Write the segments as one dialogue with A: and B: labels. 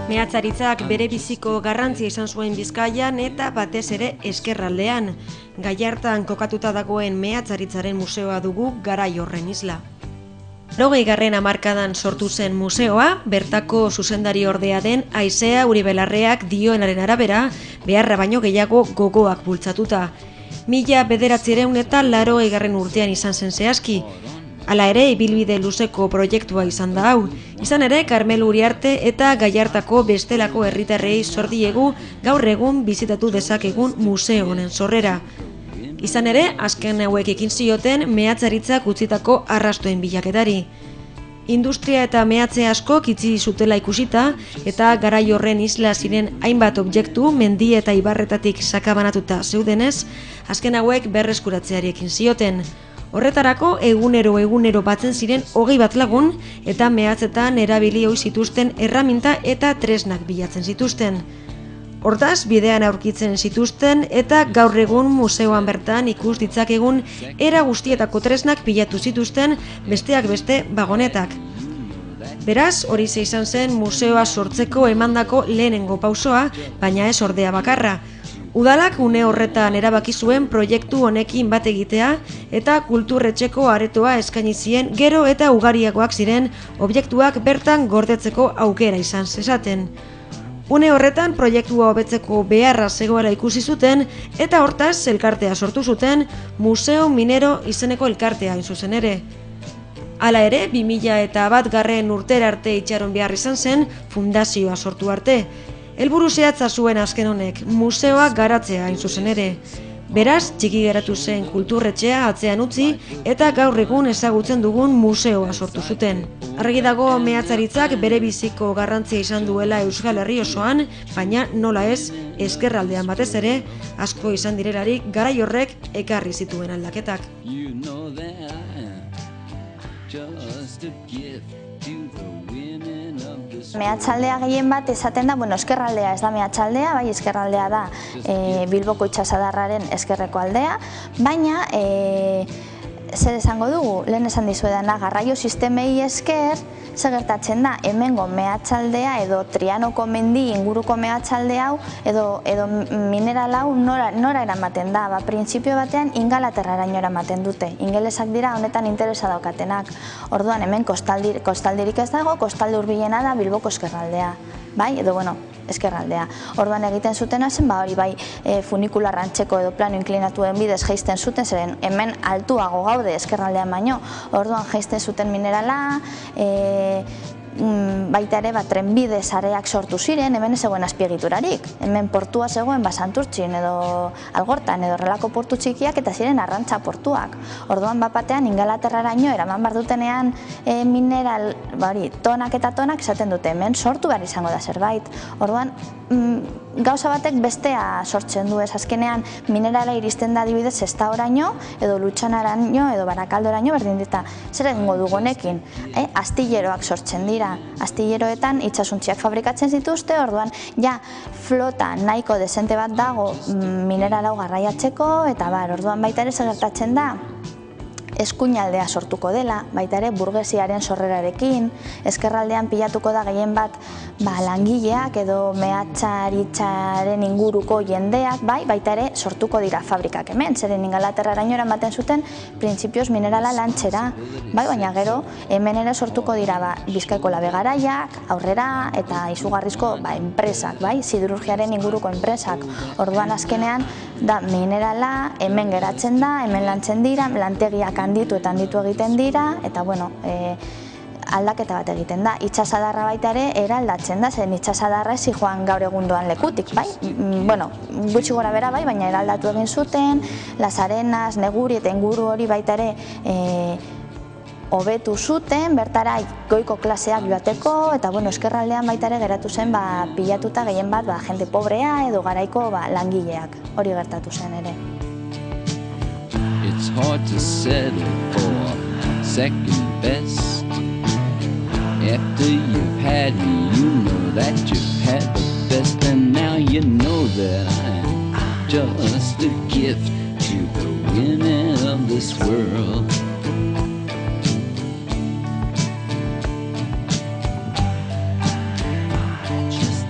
A: Meatzaritzak bere biziko garrantzia izan zuen Bizkaian eta batez ere ezkerraldean. Gallartan kokatuta dagoen meatzaritzaren museoa dugu garai horren isla. 80. hamarkadan sortu zen museoa, bertako zuzendari ordea den Aizea Uribelarreak dioenaren arabera, beharra baino gehiago gogoak bultzatuta. 1980 urtean izan zen zehazki. Hala ere, ibilbide luzeko proiektua izan da hau. Izan ere, Karmelu Uriarte eta Gallartako bestelako herritarrei zor diegu gaur egun bizitatu dezakegun museo honen sorrera. Izan ere, azken hauek ekin zioten meatzaritzak utzitako arrastoen bilaketari. Industria eta meatze asko itxi zutela ikusita eta garai horren isla ziren hainbat objektu mendi eta ibarretatik sakabanatuta zeudenez, azken hauek berreskuratzeari ekin zioten. Horretarako egunero batzen ziren 20 lagun eta mehatzetan erabili ohi zituzten erraminta eta tresnak bilatzen zituzten. Hortaz, bidean aurkitzen zituzten eta gaur egun museoan bertan ikus ditzakegun era guztietako tresnak bilatu zituzten besteak beste bagonetak. Beraz, horixe izan zen museoa sortzeko emandako lehenengo pausoa, baina ez ordea bakarra. Udalak une horretan erabaki zuen proiektu honekin bat egitea eta kulturretxeko aretoa eskaini zien gero eta ugariagoak ziren objektuak bertan gordetzeko aukera izan zezaten. Une horretan proiektua hobetzeko beharra zegoela ikusi zuten eta hortaz elkartea sortu zuten Museo Minero izeneko elkartea hain zuzen ere. Hala ere, 2001 urtera arte itxaron behar izan zen fundazioa sortu arte. Helburu zehatza zuen azken honek, museoa garatzea hain zuzen ere. Beraz, txiki geratu zen kulturretxea atzean utzi eta gaur egun ezagutzen dugun museoa sortu zuten. Argi dago meatzaritzak bere biziko garrantzia izan duela Euskal Herri osoan, baina nola ez, ezkerraldean batez ere, asko izan direlarik garai horrek ekarri zituen aldaketak.
B: Meatzaldea gehien bat esaten da, eskerraldea ez da meatzaldea, bai ezkerraldea da Bilboko itsasadarraren ezkerreko aldea, baina zer esango dugu, lehen esan dizuedana, garraio sistemei esker, zer gertatzen da, hemengo meatzaldea edo Trianoko mendi inguruko meatzalde hau edo mineral hau nora eramaten da, printzipio batean Ingalaterraraino eramaten dute, ingelesak dira honetan interesa daukatenak, orduan hemen kostaldirik ez dago, kostalde hurbilena da Bilboko ezkerraldea, bai, edo ezkerraldea. Orduan egiten zutena zen, hori bai funikular antzeko edo plano inklinatuen bidez jaisten zuten, zeren hemen altuago gaude ezkerraldean baino, orduan jaisten zuten minerala, baita ere trenbide sareak sortu ziren, hemen ez zegoen azpiegiturarik. Hemen portua zegoen Santurtzin edo Algortan edo relako portu txikiak eta ziren arrantza portuak. Orduan batean Ingalaterraraino eraman behar dutenean mineral, tonak eta tonak esaten dute, hemen sortu behar izango da zerbait. Orduan gauza batek bestea sortzen du ez azkenean minerala iristen da adibidez Sestaoraino edo Lutxanaraino edo Barakaldoraino berdin dita. Zer egingo dugu honekin? Astilleroak sortzen dira. Astilleroetan itxasuntziak fabrikatzen zituzte, orduan flota nahiko desente bat dago mineral hau garraiatzeko eta orduan baita ere zer gertatzen da eskuinaldea sortuko dela, baita ere burgesiaren sorrerarekin, ezkerraldean pilatuko da gehien bat langileak edo meatzaritzaren inguruko jendeak, baita ere sortuko dira fabrikak hemen, zeren Ingalaterraraino eramaten zuten printzipioz minerala lantzera, baina gero hemen ere sortuko dira Bizkaiko labe garaiak, aurrera eta izugarrizko enpresak, siderurgiaren inguruko enpresak. Orduan azkenean da minerala hemen geratzen da, hemen lantzen dira, lantegiak handitu eta handitu egiten dira, eta aldaketa bat egiten da. Itsasadarra baita ere eraldatzen da, zen itsasadarra ezi joan gaur egundoan lekutik, gutxi gora bera baina eraldatu egin zuten, Las Arenas, Neguri eta inguru hori baita ere hobetu zuten, bertara goiko klaseak joateko, eta eskerraldean baita ere geratu zen pilatuta gehien bat jende pobrea edo garaiko langileak, hori gertatu zen ere.
C: It's hard to settle for second best. After you've had me, you know that you've had the best, and now you know that I'm just a gift to the women of this world. Just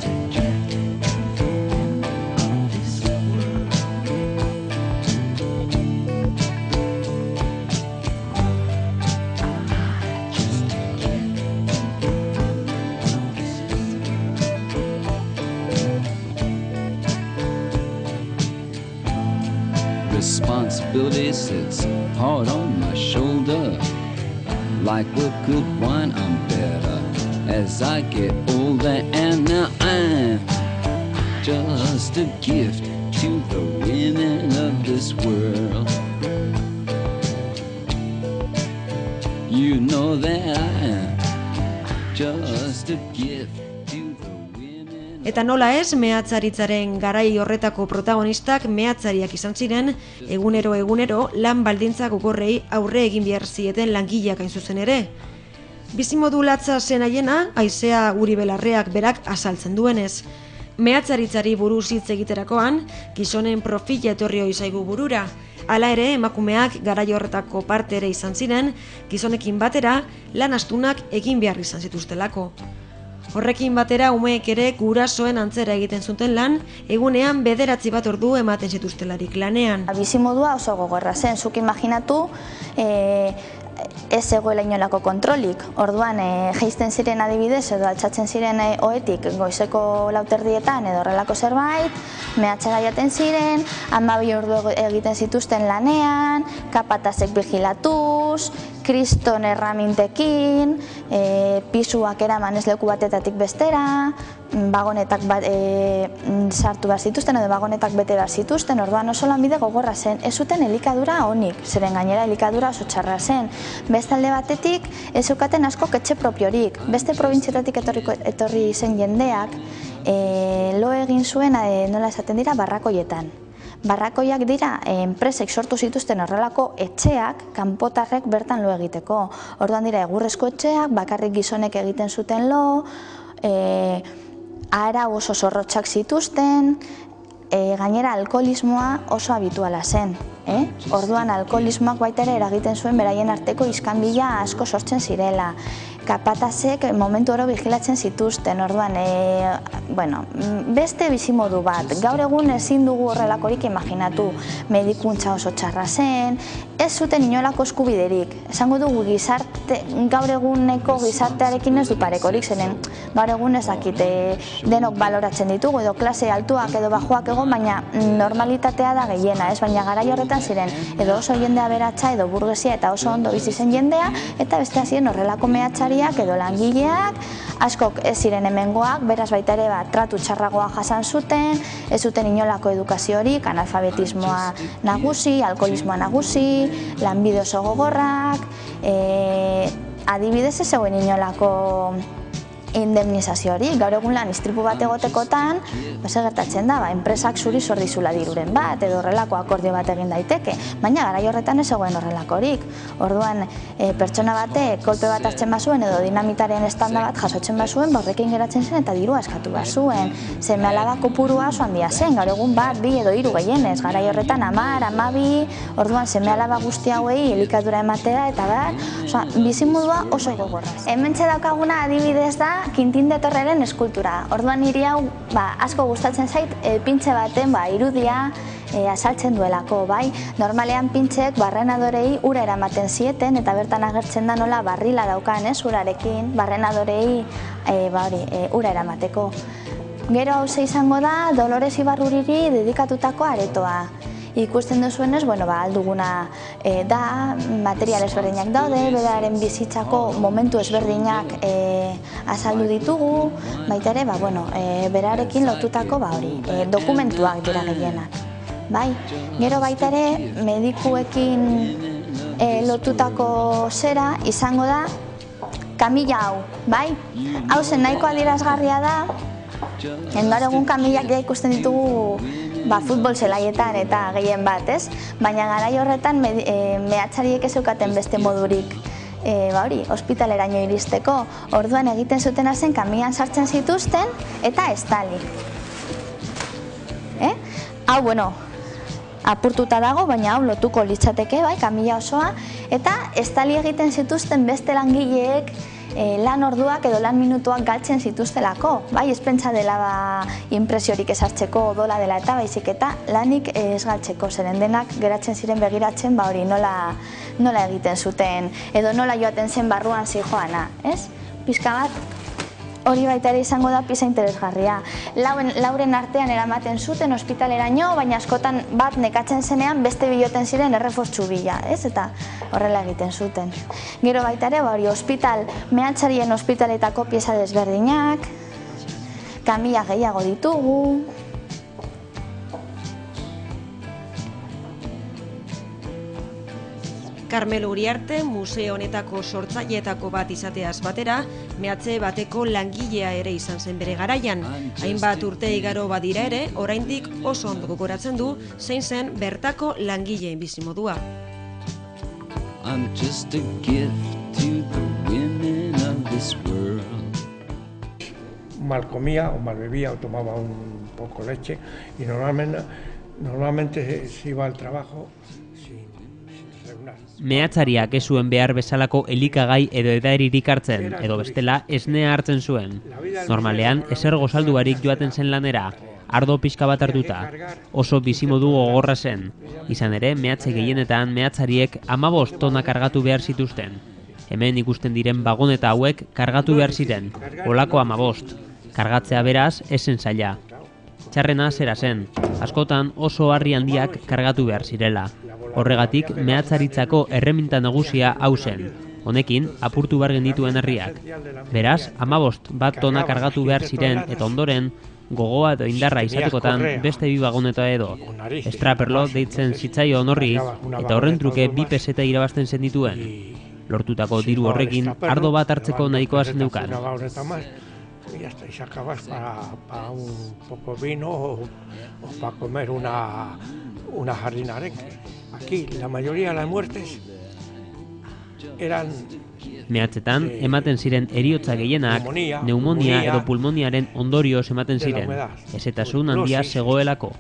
C: responsibility sits hard on my shoulder. Like a good wine, I'm better as I get older, and now I'm just a gift to the women of this world. You know that I'm just a gift to the women.
A: Eta nola ez, mehatzaritzaren garai horretako protagonistak mehatzariak izan ziren, egunero lan baldintza gogorrei aurre egin behar zieten langileak hain zuzen ere. Bizimodu latza zen haiena, haizea Uri Belarreak berak azaltzen duenez. Mehatzaritzari buruz hitz egiterakoan, gizonen profila etorri ohi zaigu burura. Hala ere, emakumeak garai horretako parte ere izan ziren, gizonekin batera lan astunak egin behar izan zituztelako. Horrekin batera umeek ere gurasoen antzera egiten zuten lan, egunean 9 ordu ematen zituztelarik lanean.
B: Bizimodua oso gogorra zen, zuk imaginatu ez zegoela inolako kontrolik. Orduan, jaisten ziren adibidez edo altxatzen ziren ohetik goizeko 4:00 edo horrelako zerbait, mehatxera jaten ziren, 12 ordu egiten zituzten lanean, kapatazek vigilatuz, kriston erramintekin, pisuak eraman ez leku batetatik bestera, bagonetak sartu behar zituzten edo bagonetak bete behar zituzten, orduan oso lanbide gogorra zen. Ez zuten elikadura onik, zeren gainera elikadura oso txarra zen. Beste alde batetik, ez zeukaten asko etxe propiorik. Beste probintzietatik etorri zen jendeak, lo egin zuen, nola esaten dira, barrakoietan. Barrakoiak dira, enpresek sortu zituzten horrelako etxeak, kanpotarrek bertan lo egiteko. Orduan dira, egurrezko etxeak, bakarrik gizonek egiten zuten lo, arau oso zorrotxak zituzten, gainera alkoholismoa oso habituala zen. Orduan alkoholismoak baita ere eragiten zuen beraien arteko iskanbila asko sortzen zirela. Kapatazek momentu oro vigilatzen zituzten, orduan, beste bizimodu bat. Gaur egun ezin dugu horrelakorik imaginatu, medikuntza oso txarra zen, ez zuten inolako eskubiderik. Esango dugu gaur eguneko gizartearekin ez du parekorik, zenen gaur egun ez dakite denok baloratzen ditugu, edo klase altuak edo bajoak egon, baina normalitatea da gehiena, ez? Baina garai horretan ziren, edo oso jendea aberatsa edo burgesia eta oso ondo bizi zen jendea, eta bestea ziren horrelako mehatxariak edo langileak, askok ez ziren hemengoak, beraz baita ere tratu txarragoa jasan zuten, ez zuten inolako edukaziorik, analfabetismoa nagusi, alkoholismoa nagusi, lanbide oso gogorrak, adibidez ez zegoen inolako indemnizazioari. Gaur egun lan istripu bat egotekotan, ze gertatzen da, enpresak zuri zor dizula diruren bat, edo horrelako akordio bat egin daiteke, baina garai horretan ez zegoen horrelakorik. Orduan, pertsona batek kolpe bat hartzen bazuen edo dinamitaren estanda bat jasotzen bazuen, horrekin geratzen zen eta dirua eskatu bazuen. Seme alaba kopurua oso handia zen, gaur egun 1, 2 edo 3 gehienez, garai horretan 10, 12, orduan seme alaba guzti hauei elikadura ematea eta bizimodua oso gogorra. Hementxe daukaguna adibidez da Quintín de Torreren eskultura. Orduan niri hau asko gustatzen zait pintxe baten irudia azaltzen duelako, bai. Normalean pintxek barrenadorei ura eramaten zieten eta bertan agertzen da nola barrila daukan, urarekin, barrenadorei ura eramateko. Gero hauze izango da Dolores Ibarruriri dedikatutako aretoa. Ikusten duzuenez, alduguna da, material ezberdinak daude, beraren bizitzako momentu ezberdinak azaldu ditugu, baita ere, berarekin lotutako dokumentuak dira gehienak. Gero baita ere, medikuekin lotutako zera izango da kamila hau, hau zen nahiko adierazgarria da, gaur egun kamilak ikusten ditugu futbol zelaietan eta gehien bat, ez? Baina garai horretan mehatxariek ez zeukaten beste modurik ospitaleraino iristeko. Orduan egiten zutena zen kamilan sartzen zituzten eta estali. Hau, apurtuta dago, baina hau lotuko litzateke, kamila osoa, eta estali egiten zituzten beste langileek lan orduak edo lan minutuak galtzen zituztelako. Ez pentsa dela impresiorik ezartzeko odola dela eta baizik eta lanik ez galtzeko, zeren denak geratzen ziren begiratzen nola egiten zuten edo nola joaten zen barruan zijoana, ez? Pizka bat hori baita ere izango da pieza interesgarria. Lauren artean eramaten zuten ospitaleraino, baina askotan bat nekatzen zenean beste biloten ziren errefortzu bila, ez? Eta horrela egiten zuten. Gero baita ere, mehatxarien ospitaletako pieza desberdinak, kamila gehiago ditugu.
A: Karmelo Uriarte museo honetako sortzaileetako bat izateaz batera, mehatze bateko langilea ere izan zen bere garaian. Hainbat urte igaro badira ere, oraindik oso ondo gogoratzen du zein zen bertako langileen bizimodua.
C: I'm just a gift to the women of this world.
D: Mal comía o mal bebía o tomaba un poco leche y normalmente se iba al trabajo sin desayunar.
E: Mehatzariak ez zuen behar bezalako elikagai edo edaririk hartzen, edo bestela esnea hartzen zuen. Normalean, ezer gozalduarik joaten zen lanera, ardo pixka bat hartuta. Oso bizimodu gogorra zen. Izan ere, mehatze gehienetan mehatzariek 15 tona kargatu behar zituzten. Hemen ikusten diren bagoneta hauek kargatu behar ziren, olako 15. Kargatzea beraz, esen zaila. Txarrena zera zen, askotan oso harri handiak kargatu behar zirela. Horregatik, mehatzaritzako erreminta nagusia hau zen. Honekin, apurtu behar genituen herriak. Beraz, 15 bat tona kargatu behar ziren eta ondoren, gogoa edo indarra izatekotan beste 2 bagoneta edo. Estraperlo deitzen zitzaion horri eta horren truke 2 peseta irabazten zen dituen. Lortutako diru horrekin, ardo bat hartzeko nahikoa zen neukan.
D: Y hasta y sacabas para un poco vino o para comer una jardín arenque. Aquí la mayoría de las muertes eran
E: mehatzetan ematen ziren heriotza gehienak neumonia edo pulmoniaren ondorioz ematen ziren. Ezetasun handia zegoelako.